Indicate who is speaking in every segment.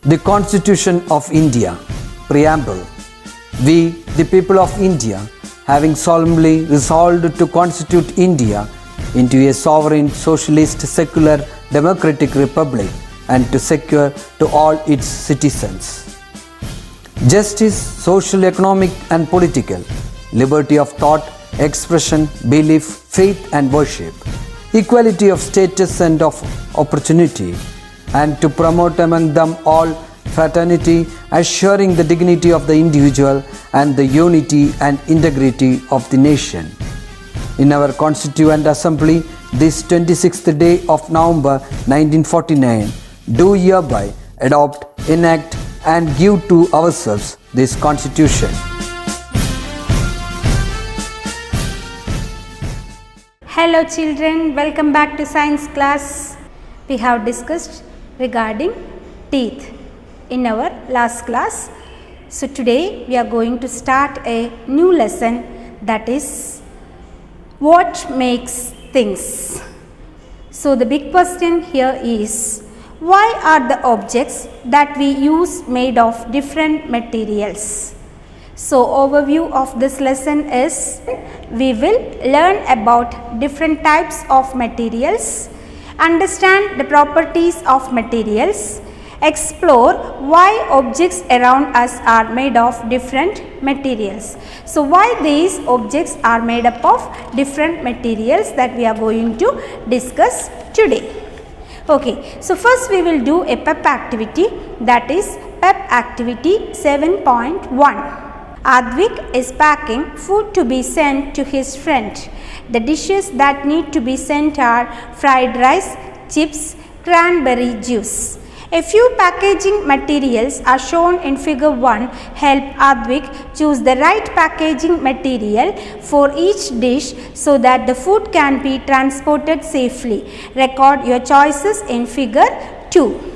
Speaker 1: The Constitution of India, Preamble. We, the people of India, having solemnly resolved to constitute India into a sovereign, socialist, secular, democratic republic and to secure to all its citizens justice, social, economic and political, liberty of thought, expression, belief, faith and worship, equality of status and of opportunity, and to promote among them all fraternity, assuring the dignity of the individual and the unity and integrity of the nation. In our Constituent Assembly, this 26th day of November 1949, do hereby adopt, enact and give to ourselves this Constitution.
Speaker 2: Hello children, welcome back to science class. We have discussed regarding teeth in our last class. So today we are going to start a new lesson, that is what makes things. So the big question here is, why are the objects that we use made of different materials? So overview of this lesson is, we will learn about different types of materials, understand the properties of materials, explore why objects around us are made of different materials. So why these objects are made up of different materials, that we are going to discuss today. Okay, so first we will do a PEP activity, that is PEP activity 7.1. Advik is packing food to be sent to his friend. The dishes that need to be sent are fried rice, chips, cranberry juice. A few packaging materials are shown in figure 1. Help Advik choose the right packaging material for each dish so that the food can be transported safely. Record your choices in figure 2.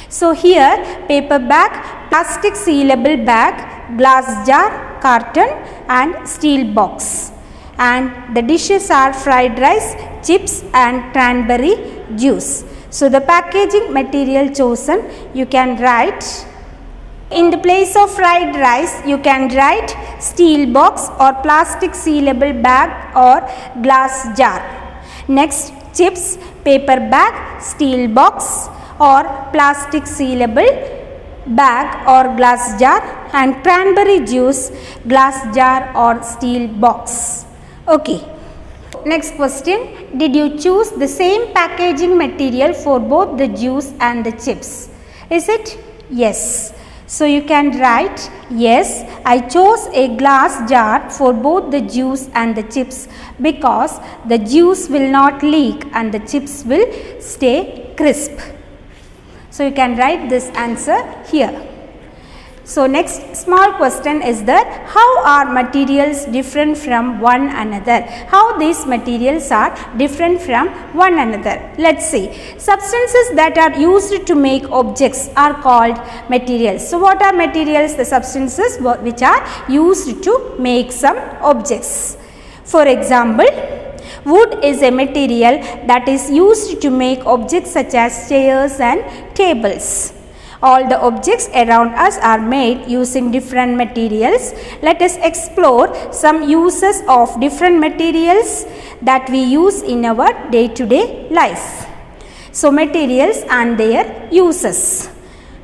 Speaker 2: So here, paper bag, plastic sealable bag, glass jar, carton and steel box. And the dishes are fried rice, chips and cranberry juice. So the packaging material chosen, you can write, in the place of fried rice, you can write steel box or plastic sealable bag or glass jar. Next, chips, paper bag, steel box or plastic sealable bag or glass jar, and cranberry juice, glass jar or steel box. Okay. Next question, did you choose the same packaging material for both the juice and the chips? Is it? Yes. So you can write, yes, I chose a glass jar for both the juice and the chips because the juice will not leak and the chips will stay crisp. So you can write this answer here. So next small question is that, how are materials different from one another? How these materials are different from one another? Let's see. Substances that are used to make objects are called materials. So what are materials? The substances which are used to make some objects. For example, wood is a material that is used to make objects such as chairs and tables. All the objects around us are made using different materials. Let us explore some uses of different materials that we use in our day-to-day life. So materials and their uses.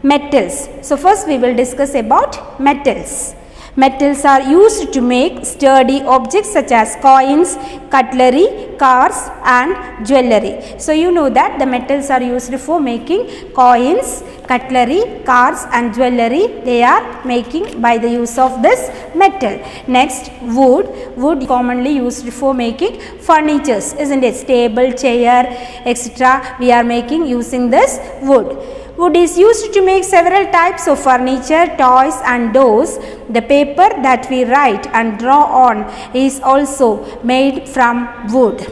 Speaker 2: Metals. So first we will discuss about metals. Metals are used to make sturdy objects such as coins, cutlery, cars and jewellery. So you know that the metals are used for making coins, cutlery, cars and jewellery. They are making by the use of this metal. Next, wood. Wood commonly used for making furnitures, isn't it? Table, chair, etc. We are making using this wood. Wood is used to make several types of furniture, toys and doors. The paper that we write and draw on is also made from wood.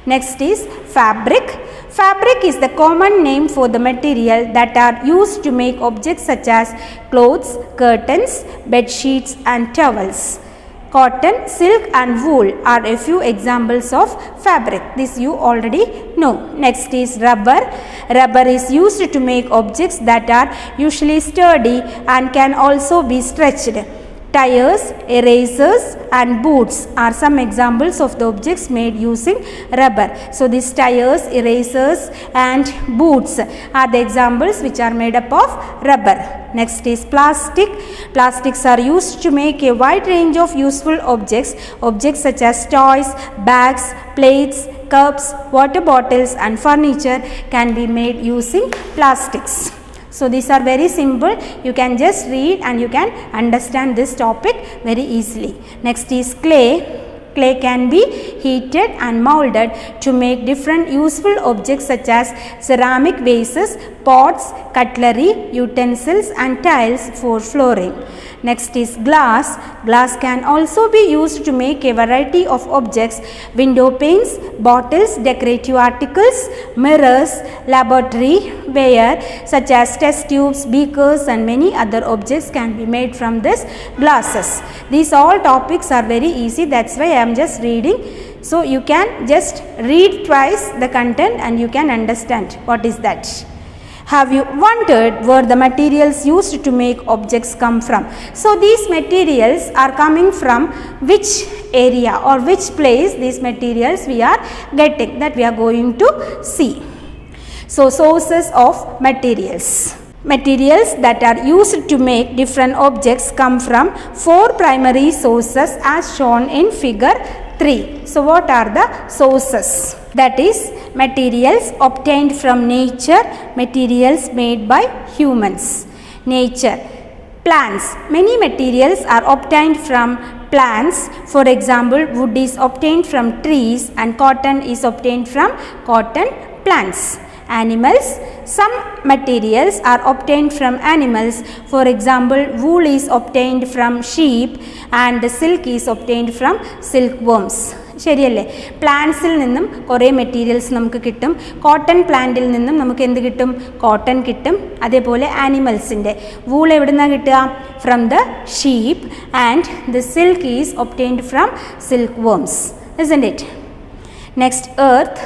Speaker 2: Next is fabric. Fabric is the common name for the material that are used to make objects such as clothes, curtains, bed sheets and towels. Cotton, silk and wool are a few examples of fabric. This you already know. Next is rubber. Rubber is used to make objects that are usually sturdy and can also be stretched. Tires, erasers and boots are some examples of the objects made using rubber. So these tires, erasers and boots are the examples which are made up of rubber. Next is plastic. Plastics are used to make a wide range of useful objects. Objects such as toys, bags, plates, cups, water bottles and furniture can be made using plastics. So these are very simple. You can just read and you can understand this topic very easily. Next is clay. Clay can be heated and molded to make different useful objects such as ceramic vases, pots, cutlery, utensils and tiles for flooring. Next is glass. Glass can also be used to make a variety of objects: window panes, bottles, decorative articles, mirrors, laboratory ware such as test tubes, beakers and many other objects can be made from this glasses. These all topics are very easy, that's why I am just reading. So you can just read twice the content and you can understand what is that. Have you wondered where the materials used to make objects come from? So these materials are coming from which area or which place these materials we are getting, that we are going to see. So sources of materials. Materials that are used to make different objects come from 4 primary sources as shown in figure 3. So what are the sources? That is materials obtained from nature, materials made by humans. Nature. Plants. Many materials are obtained from plants. For example, wood is obtained from trees and cotton is obtained from cotton plants. Animals. Some materials are obtained from animals. For example, wool is obtained from sheep and silk is obtained from silkworms. ശരിയല്ലേ? പ്ലാന്റ്സിൽ നിന്നും കുറേ materials നമുക്ക് കിട്ടും. Cotton പ്ലാന്റിൽ നിന്നും നമുക്ക് എന്ത് കിട്ടും? കോട്ടൺ കിട്ടും. അതേപോലെ ആനിമൽസിൻ്റെ വൂൾ എവിടെ നിന്നാണ് കിട്ടുക? From the sheep and the silk is obtained from silk വർംസ്. Isn't it? Next, earth.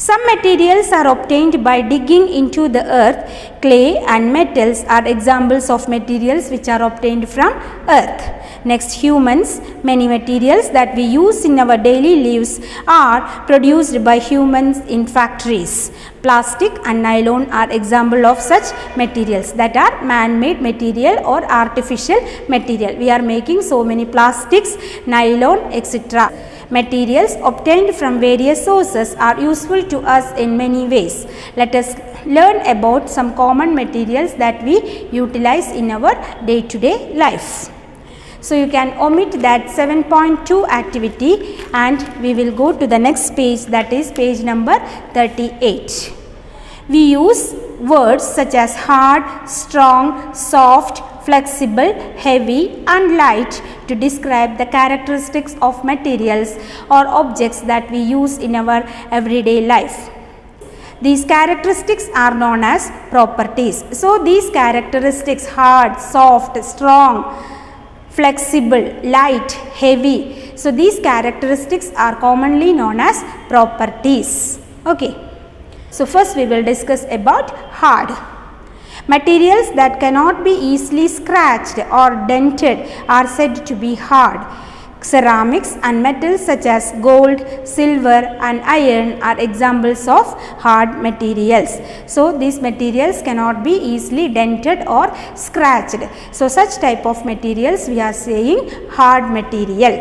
Speaker 2: Some materials are obtained by digging into the earth. Clay and metals are examples of materials which are obtained from earth. Next, humans. Many materials that we use in our daily lives are produced by humans in factories. Plastic and nylon are example of such materials that are man-made material or artificial material. We are making so many plastics, nylon, etc. Materials obtained from various sources are useful to us in many ways. Let us learn about some common materials that we utilize in our day-to-day life. So you can omit that 7.2 activity and we will go to the next page, that is page number 38. We use words such as hard, strong, soft, flexible, heavy and light to describe the characteristics of materials or objects that we use in our everyday life. These characteristics are known as properties. So these characteristics, hard, soft, strong, flexible, light, heavy, so these characteristics are commonly known as properties. Okay. So first we will discuss about hard. Materials that cannot be easily scratched or dented are said to be hard. Ceramics and metals such as gold, silver and iron are examples of hard materials. So these materials cannot be easily dented or scratched. So such type of materials we are saying hard material.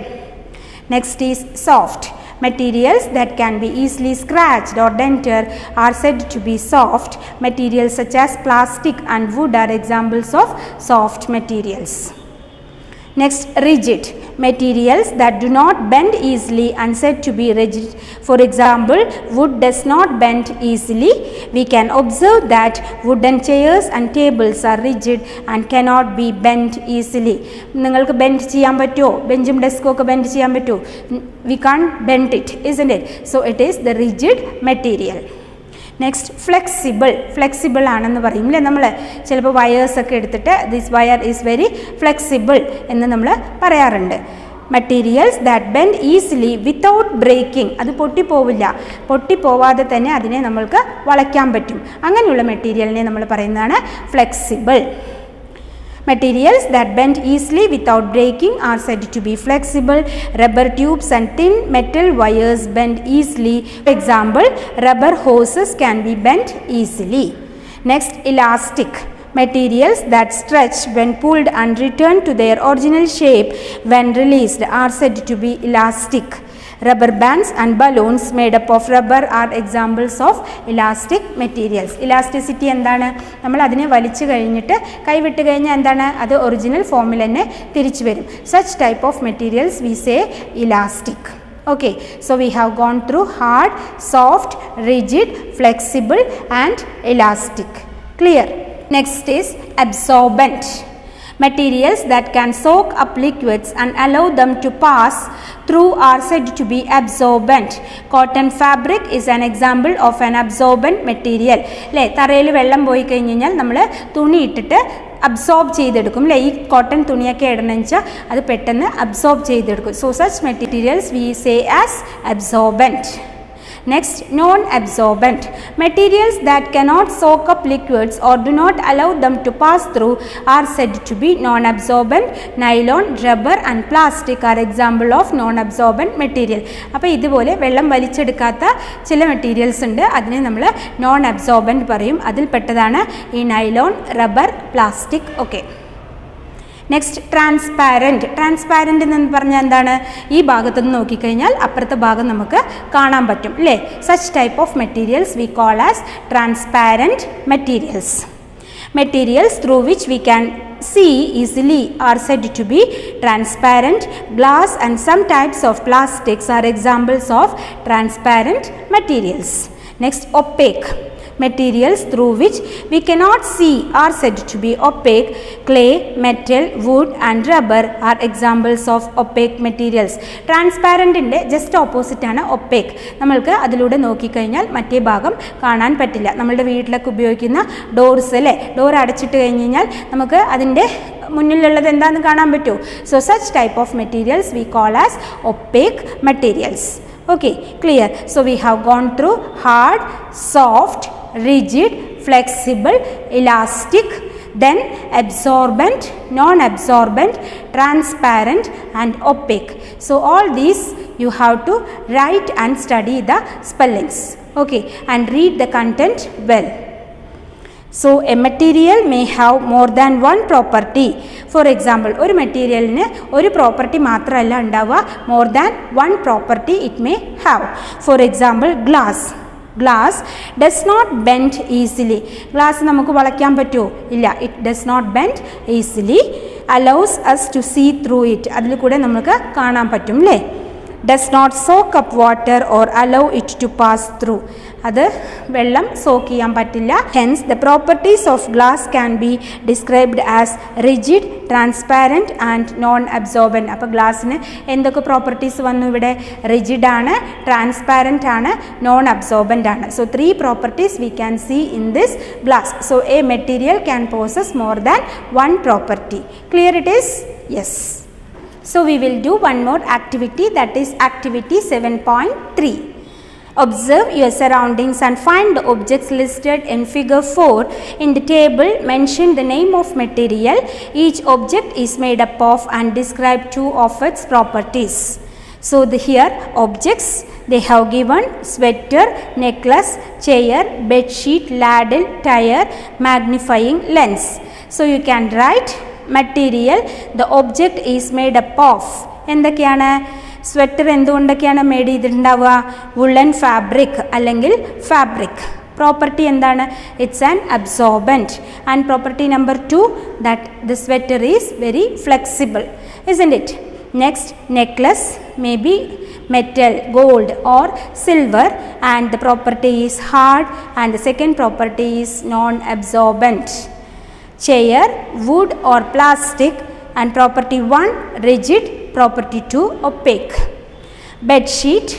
Speaker 2: Next is soft. Materials that can be easily scratched or dented are said to be soft. Materials such as plastic and wood are examples of soft materials. Next, rigid. Materials that do not bend easily and said to be rigid. For example, wood does not bend easily. We can observe that wooden chairs and tables are rigid and cannot be bent easily. നിങ്ങൾക്ക് bend ചെയ്യാൻ പറ്റുമോ? ബെഞ്ചും ഡെസ്കും ഒക്കെ bend ചെയ്യാൻ പറ്റുമോ? We can't bend it, isn't it? So it is the rigid material. Next flexible. Flexible ആണെന്ന് പറയും അല്ലേ നമ്മൾ. ചിലപ്പോൾ വയേഴ്സൊക്കെ എടുത്തിട്ട് this wire is very flexible എന്ന് നമ്മൾ പറയാറുണ്ട്. materials that bend easily without breaking. അത് പൊട്ടിപ്പോവില്ല, പൊട്ടിപ്പോവാതെ തന്നെ അതിനെ നമ്മൾക്ക് വളയ്ക്കാൻ പറ്റും. അങ്ങനെയുള്ള മെറ്റീരിയലിനെ നമ്മൾ പറയുന്നതാണ് flexible. Materials that bend easily without breaking are said to be flexible. Rubber tubes and thin metal wires bend easily. For example, rubber hoses can be bent easily. Next, elastic. Materials that stretch when pulled and return to their original shape when released are said to be elastic. Rubber bands and balloons made up of rubber are examples of elastic materials. Elasticity എന്താണ്? നമ്മൾ അതിനെ വലിച്ചു കഴിഞ്ഞിട്ട് കൈവിട്ട് കഴിഞ്ഞാൽ എന്താണ്? അത് original ഫോമിൽ തന്നെ തിരിച്ചു വരും. Such type of materials we say elastic. Okay, so we have gone through hard, soft, rigid, flexible and elastic. Clear? Next is absorbent. Materials that can soak up liquids and allow them to pass through are said to be absorbent. Cotton fabric is an example of an absorbent material. അല്ലേ, തറയിൽ വെള്ളം പോയി കഴിഞ്ഞ് കഴിഞ്ഞാൽ നമ്മൾ തുണി ഇട്ടിട്ട് absorb ചെയ്തെടുക്കും. അല്ലേ, ഈ കോട്ടൺ തുണിയൊക്കെ ഇടണമെന്ന് വെച്ചാൽ അത് പെട്ടെന്ന് അബ്സോർബ് ചെയ്തെടുക്കും. So such materials we say as absorbent. Next, non-absorbent. Materials that cannot soak up liquids or do not allow them to pass through are said to be non-absorbent. Nylon, rubber and plastic are example of non-absorbent material. അപ്പോൾ ഇതുപോലെ വെള്ളം വലിച്ചെടുക്കാത്ത ചില materials ഉണ്ട്, അതിനെ നമ്മൾ non absorbent പറയും. അതിൽ പെട്ടതാണ് ഈ നൈലോൺ, റബ്ബർ, പ്ലാസ്റ്റിക് ഒക്കെ. Next, transparent. ട്രാൻസ്പാരൻ്റ് എന്ന് പറഞ്ഞാൽ എന്താണ്? ഈ ഭാഗത്തുനിന്ന് നോക്കിക്കഴിഞ്ഞാൽ അപ്പുറത്തെ ഭാഗം നമുക്ക് കാണാൻ പറ്റും, അല്ലേ? Such type of materials we call as transparent materials. Materials through which we can see easily are said to be transparent. Glass and some types of plastics are examples of transparent materials. Next, opaque. Materials through which we cannot see are said to be opaque. Clay, metal, wood and rubber are examples of opaque materials. Transparent inde just opposite ആണ് opaque. നമ്മൾക്ക് അതിലൂടെ നോക്കിക്കഴിഞ്ഞാൽ മറ്റേ ഭാഗം കാണാൻ പറ്റില്ല. നമ്മളുടെ വീട്ടിലൊക്കെ ഉപയോഗിക്കുന്ന ഡോർസ്, അല്ലേ, ഡോർ അടച്ചിട്ട് കഴിഞ്ഞ് കഴിഞ്ഞാൽ നമുക്ക് അതിൻ്റെ മുന്നിലുള്ളത് എന്താണെന്ന് കാണാൻ പറ്റുമോ? So such type of materials we call as opaque materials. Okay, clear? So we have gone through hard, soft, rigid, flexible, elastic, then absorbent, non-absorbent, transparent and opaque. So all these you have to write and study the spellings, okay, and read the content well. So a material may have more than one property. For example, ഒരു മെറ്റീരിയലിന് ഒരു property മാത്രമല്ല ഉണ്ടാവുക, more than one property it may have. For example, glass. Glass does not bend easily. Glass നമുക്ക് വളയ്ക്കാൻ പറ്റുമോ? ഇല്ല. It does not bend easily. Allows us to see through it. അതിൽ കൂടെ നമുക്ക് കാണാൻ പറ്റും, അല്ലേ? Does not soak up water or allow it to pass through. അത് വെള്ളം സോക്ക് ചെയ്യാൻ പറ്റില്ല. Hence the properties of glass can be described as rigid, transparent and non-absorbent. അപ്പോൾ ഗ്ലാസ്സിന് എന്തൊക്കെ പ്രോപ്പർട്ടീസ് വന്നു ഇവിടെ? റിജിഡ് ആണ്, ട്രാൻസ്പാരൻ്റ് ആണ്, നോൺ അബ്സോർബൻ്റ് ആണ്. So 3 properties we can see in this glass. So a material can possess more than one property. Clear it is? Yes. So we will do one more activity, that is activity 7.3. Observe your surroundings and find the objects listed in figure 4. In the table, mention the name of material each object is made up of and describe 2 of its properties. So here objects, they have given sweater, necklace, chair, bed sheet, ladle, tire, magnifying lens. So you can write material the object is made up of. എന്തൊക്കെയാണ്? Sweater എന്തുകൊണ്ടൊക്കെയാണ് made ചെയ്തിട്ടുണ്ടാവുക? Woollen fabric അല്ലെങ്കിൽ fabric. Property എന്താണ്? It's an absorbent. And property number 2, that the sweater is very flexible, isn't it? Next, necklace may be metal, gold or silver and the property is hard and the second property is non-absorbent. Chair, wood or plastic and property 1 rigid, property 2 opaque. Bed sheet,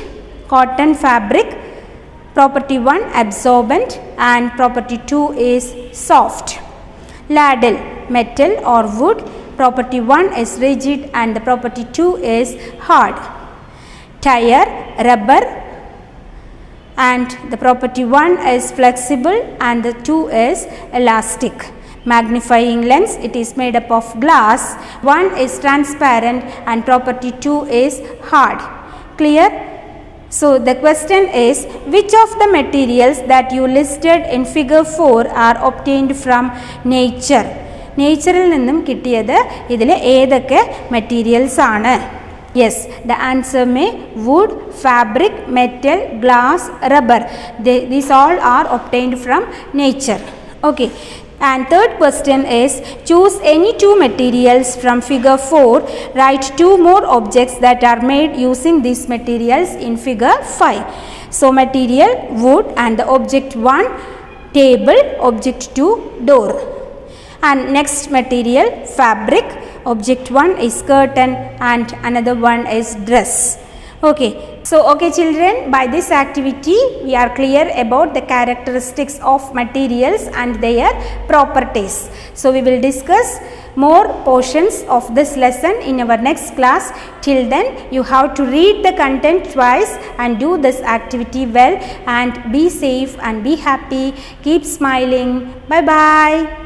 Speaker 2: cotton fabric, property 1 absorbent and property 2 is soft. Ladle, metal or wood property 1 is rigid and the property 2 is hard. Tire, rubber, and the property 1 is flexible and the 2 is elastic. Magnifying lens, it is made up of glass. 1 is transparent and property 2 is hard. Clear? So the question is, which of the materials that you listed in figure 4 are obtained from nature? നേച്ചറിൽ നിന്നും കിട്ടിയത് ഇതിൽ ഏതൊക്കെ materials ആണ്? Yes, the answer may wood, fabric, metal, glass, rubber. These all are obtained from nature. Okay. And third question is, choose any two materials from figure 4. Write two more objects that are made using these materials in figure 5. So material wood and the object 1 table, object 2 door. And next material fabric, object 1 is curtain and another one is dress. Okay, so okay children, by this activity we are clear about the characteristics of materials and their properties. So we will discuss more portions of this lesson in our next class. Till then you have to read the content twice and do this activity well, and be safe and be happy. Keep smiling. Bye bye.